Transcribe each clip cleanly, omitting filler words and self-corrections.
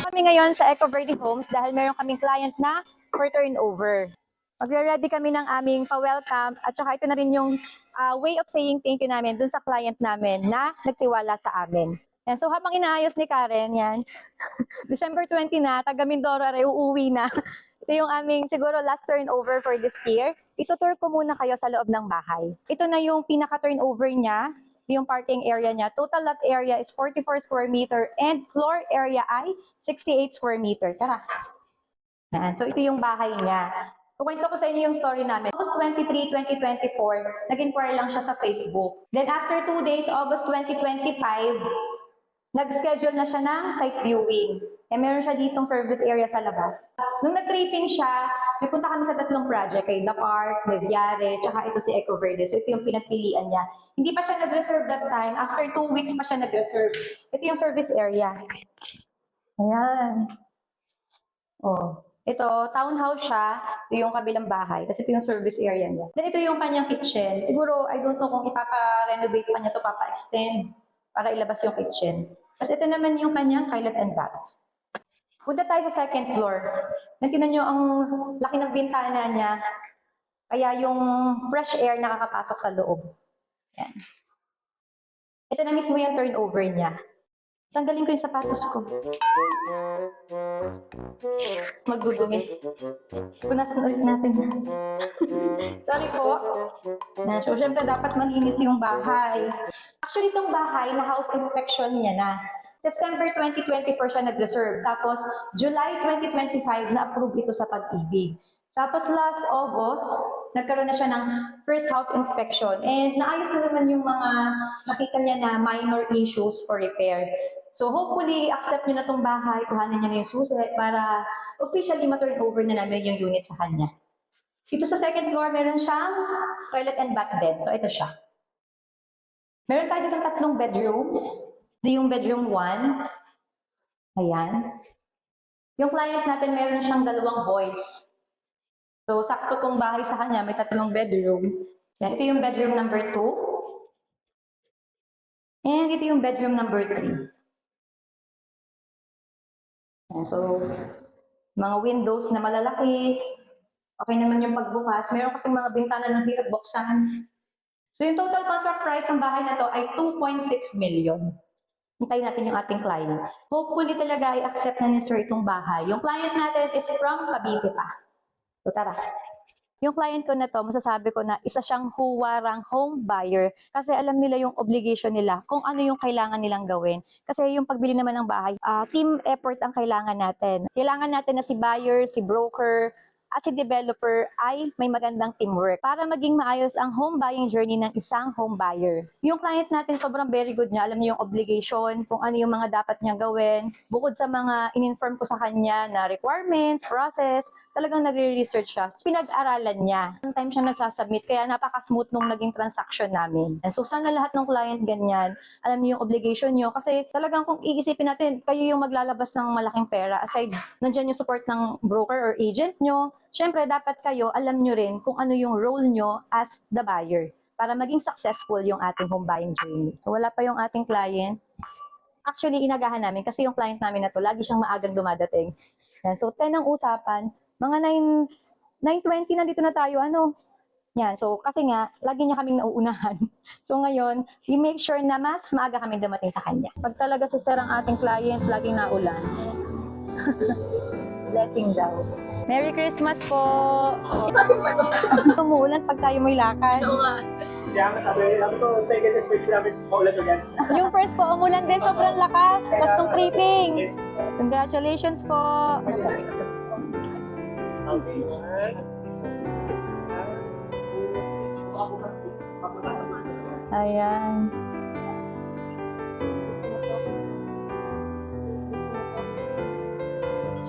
kami ngayon sa Eco Verde Homes dahil meron kaming client na for turnover. Magre-ready kami ng aming pa-welcome at saka ito na rin yung way of saying thank you namin dun sa client namin na nagtiwala sa amin. Yan. So habang inaayos ni Karen, yan, December 20 na, taga Mindoro ay uuwi na. Ito yung aming siguro last turnover for this year. Itutour ko muna kayo sa loob ng bahay. Ito na yung pinaka-turnover niya. Yung parking area niya. Total lot area is 44 square meter and floor area ay 68 square meter. Tara. Yan. So ito yung bahay niya. Kukwento ko sa inyo yung story namin. August 23, 2024, nag-inquire lang siya sa Facebook. Then after 2 days, August 2025, nag-schedule na siya ng site viewing. Meron siya ditong service area sa labas. Nung nag-tripping siya, nagpunta kami sa tatlong project, kay The Park, Leviare, tsaka ito si Eco Verde. So ito yung pinagpilian niya. Hindi pa siya nag-reserve that time. After 2 weeks pa siya nag-reserve. Ito yung service area. Ayan. Oh. Ito, townhouse siya. Ito yung kabilang bahay. Kasi ito yung service area niya. Then ito yung kanyang kitchen. Siguro, I don't know kung ipapa-renovate pa niya ito, papa-extend para ilabas yung kitchen. Kasi ito naman yung kanyang toilet and bath. Punta tayo sa second floor. Tingnan nyo ang laki ng bintana niya. Kaya yung fresh air nakakapasok sa loob. Yan. Ito na mismo yung turnover niya. Tanggalin ko yung sapatos ko. Magdudumi. Punasan ulit natin yan. Sorry po. So, syempre dapat malinis yung bahay. Actually, itong bahay na house inspection niya na. September 2024 siya nag-reserve. Tapos, July 2025 na-approve ito sa Pag-ibig. Tapos last August, nagkaroon na siya ng first house inspection. And naayos na naman yung mga nakita niya na minor issues for repair. So hopefully, accept niyo na itong bahay, kuhanin niya na yung susi para officially ma-turn over na namin yung unit sa kanya. Dito sa second floor, meron siyang toilet and bath bed. So ito siya. Meron tayo ng tatlong bedrooms. Ito yung bedroom 1. Ayan. Yung client natin, meron siyang 2 boys. So, sakto tong bahay sa kanya, may 3 bedroom. Yan, ito yung bedroom number 2. And ito yung bedroom number 3. Yan, so, mga windows na malalaki. Okay naman yung pagbukas. Meron kasing mga bintana ng hirap buksan. So, yung total contract price ng bahay na to ay 2.6 million. Hintayin natin yung ating client. Hopefully talaga i-accept na ni Sir itong bahay. Yung client natin is from Cavite pa. So tara. Yung client ko na to, masasabi ko na isa siyang huwarang home buyer kasi alam nila yung obligation nila kung ano yung kailangan nilang gawin. Kasi yung pagbili naman ng bahay, team effort ang kailangan natin. Kailangan natin na si buyer, si broker, at si developer ay may magandang teamwork para maging maayos ang home buying journey ng isang home buyer. Yung client natin sobrang very good niya. Alam niya yung obligation, kung ano yung mga dapat niya gawin. Bukod sa mga in-inform ko sa kanya na requirements, process, talagang nagre-research siya. Pinag-aralan niya. Sometimes siya nagsasubmit, kaya napaka-smooth nung naging transaction namin. And so sana lahat ng client ganyan, alam niyo yung obligation niyo. Kasi talagang kung iisipin natin, kayo yung maglalabas ng malaking pera. Aside, nandiyan yung support ng broker or agent niyo. Siyempre, dapat kayo, alam niyo rin kung ano yung role niyo as the buyer para maging successful yung ating home buying journey. So wala pa yung ating client. Actually, inagahan namin kasi yung client namin na to, lagi siyang maagang dumadating. Yan. So 10 ang usapan. Mga 9:20 nandito na tayo, Yan, so kasi nga, lagi niya kaming nauunahan. So ngayon, we make sure na mas maaga kaming dumating sa kanya. Pag talaga suster ang ating client, laging naulan. Blessing daw. Merry Christmas po! Umuulan pag tayo mo'y lakad. Kaya sabi ko, second inspection namin, maulan ulan. Yung first po, umulan din, sobrang lakas. Tapos nung tripping. Congratulations po! Okay. Ayan.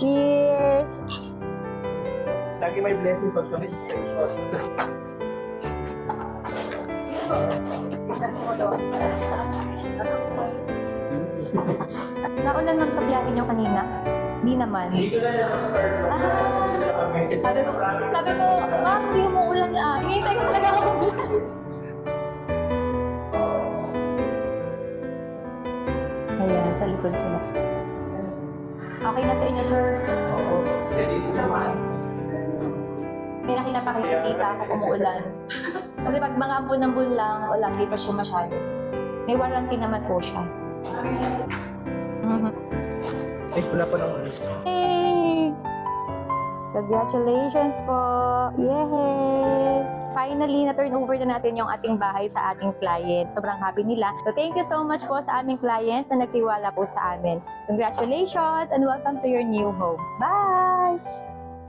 Cheers! Lagi may blessing pag kami. Naulan man sa biyahe niyo kanina? Di naman. Dito na lang start. Sabi ko, bakit hindi umuulan? Hinihintay ko talaga ako umuulan. Ayan, sa likod sila. Okay na sa inyo, sir? Oo. May nakita pa kayo dito kung umuulan. Kasi pag mga ambon-ambon lang, o lang, di pa siya masyado. May warranty naman po siya. Ay, wala pa naman. Hey! Congratulations po! Yay! Finally, na-turn over na natin yung ating bahay sa ating client. Sobrang happy nila. So, thank you so much po sa aming client na nagtiwala po sa amin. Congratulations and welcome to your new home. Bye!